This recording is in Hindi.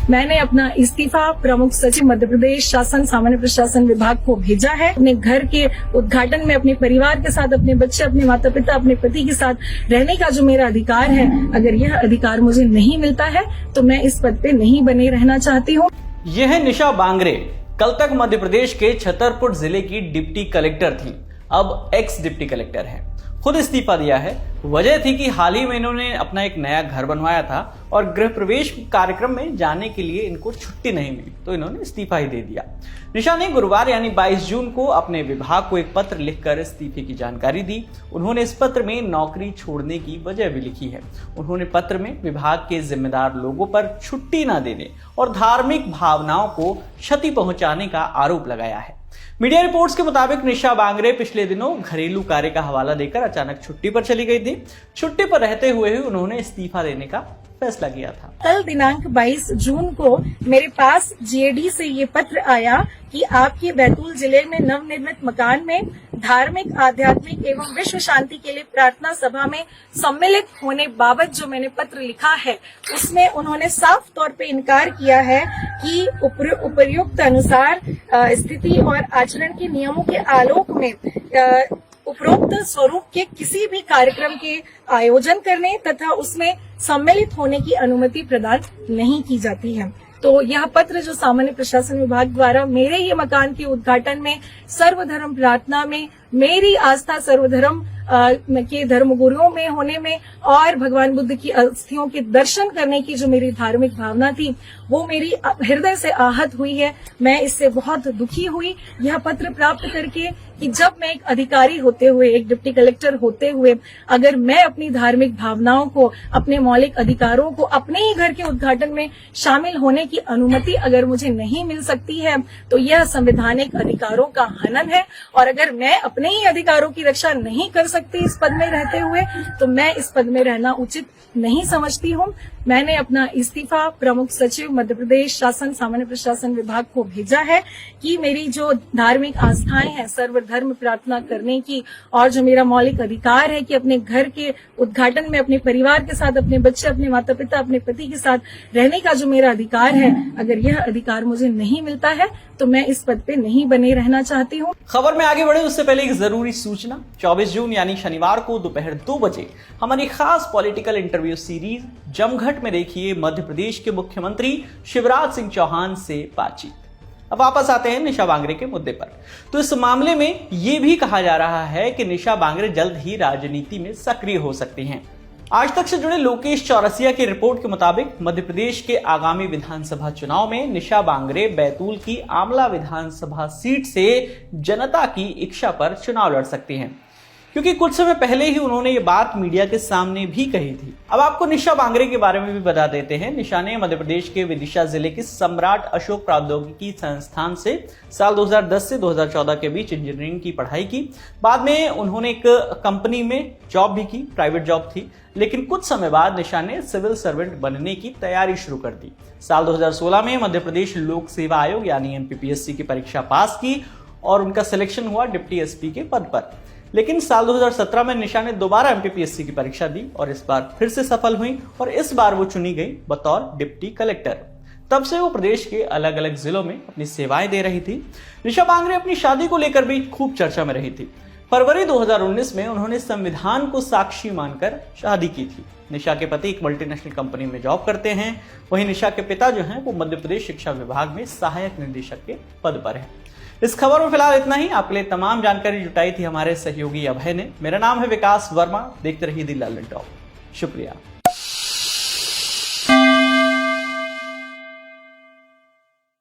मैंने अपना इस्तीफा प्रमुख सचिव मध्य प्रदेश शासन सामान्य प्रशासन विभाग को भेजा है। अपने घर के उद्घाटन में अपने परिवार के साथ, अपने बच्चे, अपने माता पिता, अपने पति के साथ रहने का जो मेरा अधिकार है, अगर यह अधिकार मुझे नहीं मिलता है तो मैं इस पद पे नहीं बने रहना चाहती हूँ। यह है निशा बांगरे। कल तक मध्य प्रदेश के छतरपुर जिले की डिप्टी कलेक्टर थी, अब एक्स डिप्टी कलेक्टर है। खुद इस्तीफा दिया है। वजह थी कि हाल ही में इन्होंने अपना एक नया घर बनवाया था और गृह प्रवेश कार्यक्रम में जाने के लिए इनको छुट्टी नहीं मिली, तो इन्होंने इस्तीफा ही दे दिया। निशा ने गुरुवार यानी 22 जून को अपने विभाग को एक पत्र लिखकर इस्तीफे की जानकारी दी। उन्होंने इस पत्र में नौकरी छोड़ने की वजह भी लिखी है। उन्होंने पत्र में विभाग के जिम्मेदार लोगों पर छुट्टी न देने और धार्मिक भावनाओं को क्षति पहुंचाने का आरोप लगाया है। मीडिया रिपोर्ट्स के मुताबिक निशा बांगरे पिछले दिनों घरेलू कार्य का हवाला देकर अचानक छुट्टी पर चली गई थी। छुट्टी पर रहते हुए ही उन्होंने इस्तीफा देने का फैसला किया था। कल दिनांक 22 जून को मेरे पास जीएडी से ये पत्र आया कि आपके बैतूल जिले में नवनिर्मित मकान में धार्मिक, आध्यात्मिक एवं विश्व शांति के लिए प्रार्थना सभा में सम्मिलित होने बाबत जो मैंने पत्र लिखा है, उसमें उन्होंने साफ तौर पे इनकार किया है कि उपर्युक्त अनुसार स्थिति और आचरण के नियमों के आलोक में उपरोक्त स्वरूप के किसी भी कार्यक्रम के आयोजन करने तथा उसमें सम्मिलित होने की अनुमति प्रदान नहीं की जाती है। तो यह पत्र जो सामान्य प्रशासन विभाग द्वारा मेरे ही मकान के उद्घाटन में सर्वधर्म प्रार्थना में मेरी आस्था सर्वधर्म के धर्मगुरुओं में होने में और भगवान बुद्ध की अस्थियों के दर्शन करने की जो मेरी धार्मिक भावना थी, वो मेरी हृदय से आहत हुई है। मैं इससे बहुत दुखी हुई यह पत्र प्राप्त करके कि जब मैं एक अधिकारी होते हुए, एक डिप्टी कलेक्टर होते हुए, अगर मैं अपनी धार्मिक भावनाओं को, अपने मौलिक अधिकारों को अपने ही घर के उद्घाटन में शामिल होने की अनुमति अगर मुझे नहीं मिल सकती है, तो यह संवैधानिक अधिकारों का हनन है। और अगर मैं अपने ही अधिकारों की रक्षा नहीं कर सकती इस पद में रहते हुए, तो मैं इस पद में रहना उचित नहीं समझती हूँ। मैंने अपना इस्तीफा प्रमुख सचिव मध्य प्रदेश शासन सामान्य प्रशासन विभाग को भेजा है कि मेरी जो धार्मिक आस्थाएं हैं, सर्वधर्म प्रार्थना करने की, और जो मेरा मौलिक अधिकार है कि अपने घर के उद्घाटन में अपने परिवार के साथ, अपने बच्चे, अपने माता पिता, अपने पति के साथ रहने का जो मेरा अधिकार है, अगर यह अधिकार मुझे नहीं मिलता है तो मैं इस पद पे नहीं बने रहना चाहती हूँ। खबर में आगे बढ़े उससे पहले एक जरूरी सूचना। 24 जून यानी शनिवार को दोपहर 2 बजे हमारी खास पॉलिटिकल इंटरव्यू सीरीज जमघट में देखिए मध्य प्रदेश के मुख्यमंत्री शिवराज सिंह चौहान से बातचीत। अब वापस आते हैं निशा बांगरे के मुद्दे पर। तो इस मामले में यह भी कहा जा रहा है कि निशा बांगरे जल्द ही राजनीति में सक्रिय हो सकती हैं। आज तक से जुड़े लोकेश चौरसिया की रिपोर्ट के मुताबिक मध्य प्रदेश के आगामी विधानसभा चुनाव में निशा बांगरे बैतूल की आमला विधानसभा सीट से जनता की इच्छा पर चुनाव लड़ सकती हैं, क्योंकि कुछ समय पहले ही उन्होंने ये बात मीडिया के सामने भी कही थी। अब आपको निशा बांगरे के बारे में भी बता देते हैं। निशा ने मध्य प्रदेश के विदिशा जिले के सम्राट अशोक प्रौद्योगिकी संस्थान से साल 2010 से 2014 के बीच इंजीनियरिंग की पढ़ाई की। बाद में उन्होंने एक कंपनी में जॉब भी की, प्राइवेट जॉब थी, लेकिन कुछ समय बाद निशा ने सिविल सर्वेंट बनने की तैयारी शुरू कर दी। साल 2016 में मध्य प्रदेश लोक सेवा आयोग यानी MPPSC की परीक्षा पास की और उनका सिलेक्शन हुआ डिप्टी SP के पद पर। लेकिन साल 2017 में निशा ने दोबारा MPPSC की परीक्षा दी और इस बार फिर से सफल हुई और इस बार वो चुनी गई बतौर डिप्टी कलेक्टर। तब से वो प्रदेश के अलग अलग जिलों में अपनी सेवाएं दे रही थी। निशा बांगरे अपनी शादी को लेकर भी खूब चर्चा में रही थी। फरवरी 2019 में उन्होंने संविधान को साक्षी मानकर शादी की थी। निशा के पति एक मल्टीनेशनल कंपनी में जॉब करते हैं। वहीं निशा के पिता जो हैं वो मध्य प्रदेश शिक्षा विभाग में सहायक निदेशक के पद पर हैं। इस खबर में फिलहाल इतना ही। आपके लिए तमाम जानकारी जुटाई थी हमारे सहयोगी अभय ने। मेरा नाम है विकास वर्मा। देखते रहिए दी लल्लन टॉप। शुक्रिया।